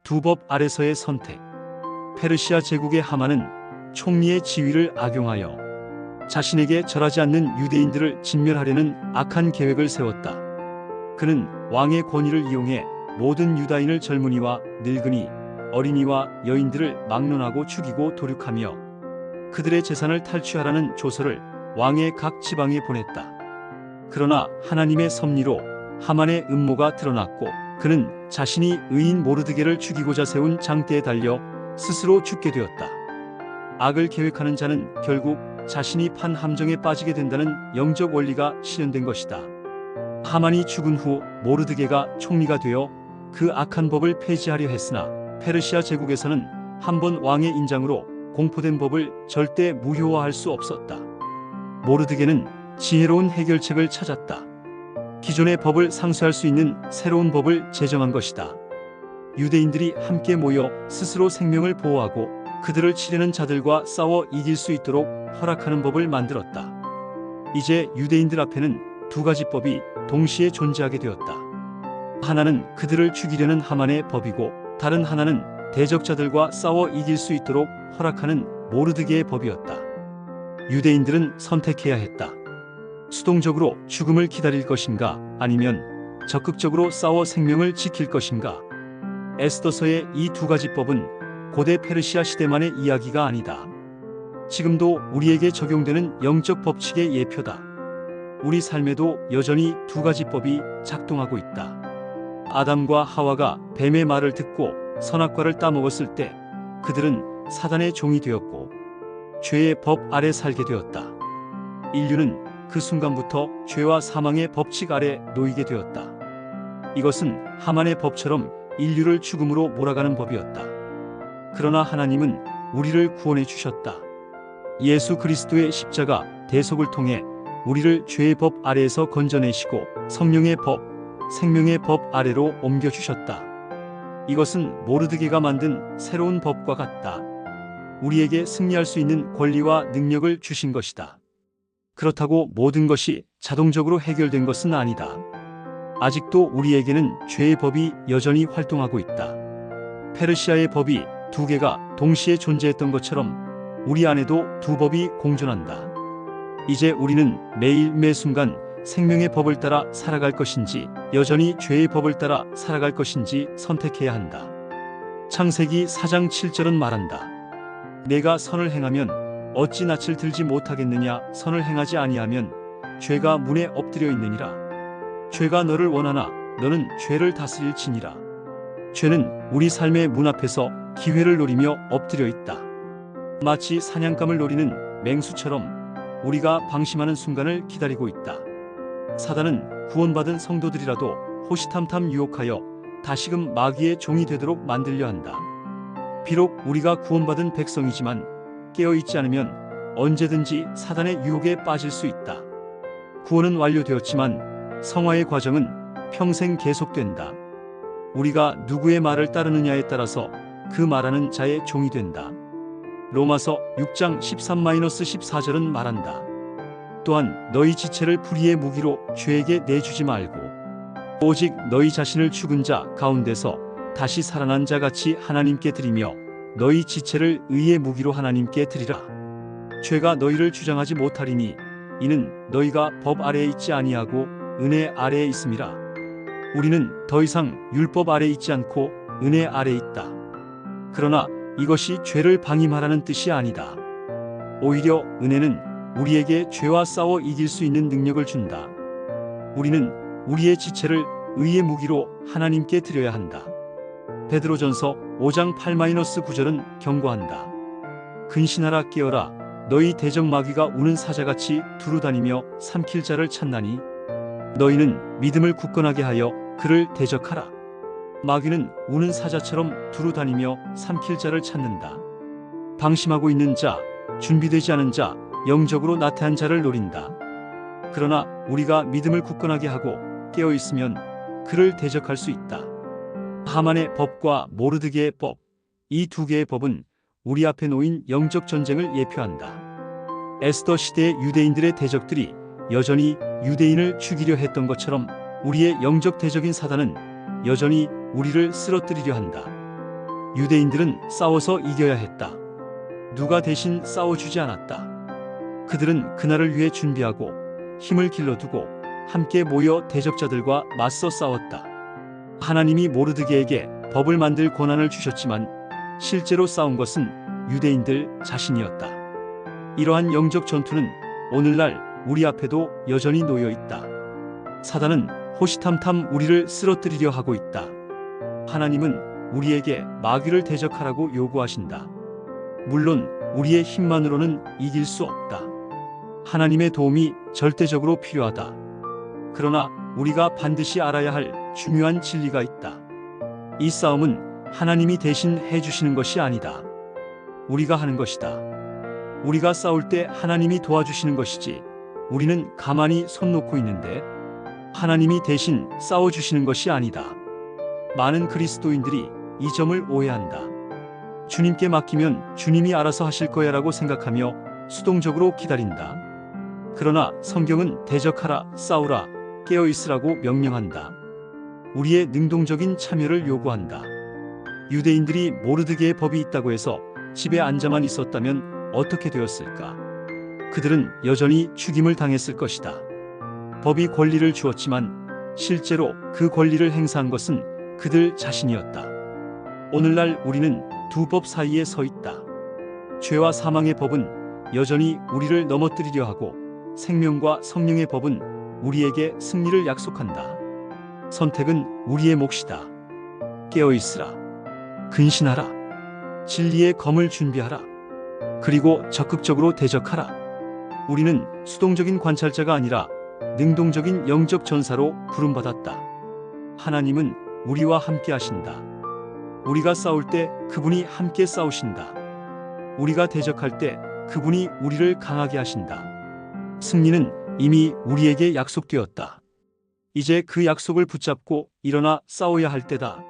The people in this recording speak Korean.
두 법 아래서의 선택. 페르시아 제국의 하만은 총리의 지위를 악용하여 자신에게 절하지 않는 유대인들을 진멸하려는 악한 계획을 세웠다. 그는 왕의 권위를 이용해 모든 유다인을 젊은이와 늙은이, 어린이와 여인들을 막론하고 죽이고 도륙하며 그들의 재산을 탈취하라는 조서를 왕의 각 지방에 보냈다. 그러나 하나님의 섭리로 하만의 음모가 드러났고 그는 자신이 의인 모르드게를 죽이고자 세운 장대에 달려 스스로 죽게 되었다. 악을 계획하는 자는 결국 자신이 판 함정에 빠지게 된다는 영적 원리가 실현된 것이다. 하만이 죽은 후 모르드게가 총리가 되어 그 악한 법을 폐지하려 했으나 페르시아 제국에서는 한 번 왕의 인장으로 공포된 법을 절대 무효화할 수 없었다. 모르드게는 지혜로운 해결책을 찾았다. 기존의 법을 상쇄할 수 있는 새로운 법을 제정한 것이다. 유대인들이 함께 모여 스스로 생명을 보호하고 그들을 치려는 자들과 싸워 이길 수 있도록 허락하는 법을 만들었다. 이제 유대인들 앞에는 두 가지 법이 동시에 존재하게 되었다. 하나는 그들을 죽이려는 하만의 법이고 다른 하나는 대적자들과 싸워 이길 수 있도록 허락하는 모르드게의 법이었다. 유대인들은 선택해야 했다. 수동적으로 죽음을 기다릴 것인가 아니면 적극적으로 싸워 생명을 지킬 것인가. 에스더서의 이 두 가지 법은 고대 페르시아 시대만의 이야기가 아니다. 지금도 우리에게 적용되는 영적 법칙의 예표다. 우리 삶에도 여전히 두 가지 법이 작동하고 있다. 아담과 하와가 뱀의 말을 듣고 선악과를 따먹었을 때 그들은 사단의 종이 되었고 죄의 법 아래 살게 되었다. 인류는 그 순간부터 죄와 사망의 법칙 아래 놓이게 되었다. 이것은 하만의 법처럼 인류를 죽음으로 몰아가는 법이었다. 그러나 하나님은 우리를 구원해 주셨다. 예수 그리스도의 십자가 대속을 통해 우리를 죄의 법 아래에서 건져내시고 성령의 법, 생명의 법 아래로 옮겨주셨다. 이것은 모르드게가 만든 새로운 법과 같다. 우리에게 승리할 수 있는 권리와 능력을 주신 것이다. 그렇다고 모든 것이 자동적으로 해결된 것은 아니다. 아직도 우리에게는 죄의 법이 여전히 활동하고 있다. 페르시아의 법이 두 개가 동시에 존재했던 것처럼 우리 안에도 두 법이 공존한다. 이제 우리는 매일 매 순간 생명의 법을 따라 살아갈 것인지 여전히 죄의 법을 따라 살아갈 것인지 선택해야 한다. 창세기 4장 7절은 말한다. 내가 선을 행하면 어찌 낯을 들지 못하겠느냐. 선을 행하지 아니하면 죄가 문에 엎드려 있느니라. 죄가 너를 원하나 너는 죄를 다스릴지니라. 죄는 우리 삶의 문 앞에서 기회를 노리며 엎드려 있다. 마치 사냥감을 노리는 맹수처럼 우리가 방심하는 순간을 기다리고 있다. 사단은 구원받은 성도들이라도 호시탐탐 유혹하여 다시금 마귀의 종이 되도록 만들려 한다. 비록 우리가 구원받은 백성이지만 깨어있지 않으면 언제든지 사단의 유혹에 빠질 수 있다. 구원은 완료되었지만 성화의 과정은 평생 계속된다. 우리가 누구의 말을 따르느냐에 따라서 그 말하는 자의 종이 된다. 로마서 6장 13-14절은 말한다. 또한 너희 지체를 불의의 무기로 죄에게 내주지 말고 오직 너희 자신을 죽은 자 가운데서 다시 살아난 자 같이 하나님께 드리며 너희 지체를 의의 무기로 하나님께 드리라. 죄가 너희를 주장하지 못하리니 이는 너희가 법 아래에 있지 아니하고 은혜 아래에 있음이라. 우리는 더 이상 율법 아래에 있지 않고 은혜 아래에 있다. 그러나 이것이 죄를 방임하라는 뜻이 아니다. 오히려 은혜는 우리에게 죄와 싸워 이길 수 있는 능력을 준다. 우리는 우리의 지체를 의의 무기로 하나님께 드려야 한다. 베드로전서 5장 8-9절은 경고한다. 근신하라 깨어라. 너희 대적 마귀가 우는 사자같이 두루다니며 삼킬 자를 찾나니 너희는 믿음을 굳건하게 하여 그를 대적하라. 마귀는 우는 사자처럼 두루다니며 삼킬 자를 찾는다. 방심하고 있는 자, 준비되지 않은 자, 영적으로 나태한 자를 노린다. 그러나 우리가 믿음을 굳건하게 하고 깨어있으면 그를 대적할 수 있다. 하만의 법과 모르드게의 법, 이 두 개의 법은 우리 앞에 놓인 영적 전쟁을 예표한다. 에스더 시대의 유대인들의 대적들이 여전히 유대인을 죽이려 했던 것처럼 우리의 영적 대적인 사단은 여전히 우리를 쓰러뜨리려 한다. 유대인들은 싸워서 이겨야 했다. 누가 대신 싸워주지 않았다. 그들은 그날을 위해 준비하고 힘을 길러두고 함께 모여 대적자들과 맞서 싸웠다. 하나님이 모르드게에게 법을 만들 권한을 주셨지만 실제로 싸운 것은 유대인들 자신이었다. 이러한 영적 전투는 오늘날 우리 앞에도 여전히 놓여 있다. 사단은 호시탐탐 우리를 쓰러뜨리려 하고 있다. 하나님은 우리에게 마귀를 대적하라고 요구하신다. 물론 우리의 힘만으로는 이길 수 없다. 하나님의 도움이 절대적으로 필요하다. 그러나 우리가 반드시 알아야 할 중요한 진리가 있다. 이 싸움은 하나님이 대신 해주시는 것이 아니다. 우리가 하는 것이다. 우리가 싸울 때 하나님이 도와주시는 것이지 우리는 가만히 손 놓고 있는데 하나님이 대신 싸워주시는 것이 아니다. 많은 그리스도인들이 이 점을 오해한다. 주님께 맡기면 주님이 알아서 하실 거야 라고 생각하며 수동적으로 기다린다. 그러나 성경은 대적하라, 싸우라, 깨어있으라고 명령한다. 우리의 능동적인 참여를 요구한다. 유대인들이 모르드게의 법이 있다고 해서 집에 앉아만 있었다면 어떻게 되었을까? 그들은 여전히 죽임을 당했을 것이다. 법이 권리를 주었지만 실제로 그 권리를 행사한 것은 그들 자신이었다. 오늘날 우리는 두 법 사이에 서 있다. 죄와 사망의 법은 여전히 우리를 넘어뜨리려 하고 생명과 성령의 법은 우리에게 승리를 약속한다. 선택은 우리의 몫이다. 깨어있으라. 근신하라. 진리의 검을 준비하라. 그리고 적극적으로 대적하라. 우리는 수동적인 관찰자가 아니라 능동적인 영적 전사로 부름받았다. 하나님은 우리와 함께 하신다. 우리가 싸울 때 그분이 함께 싸우신다. 우리가 대적할 때 그분이 우리를 강하게 하신다. 승리는 이미 우리에게 약속되었다. 이제 그 약속을 붙잡고 일어나 싸워야 할 때다.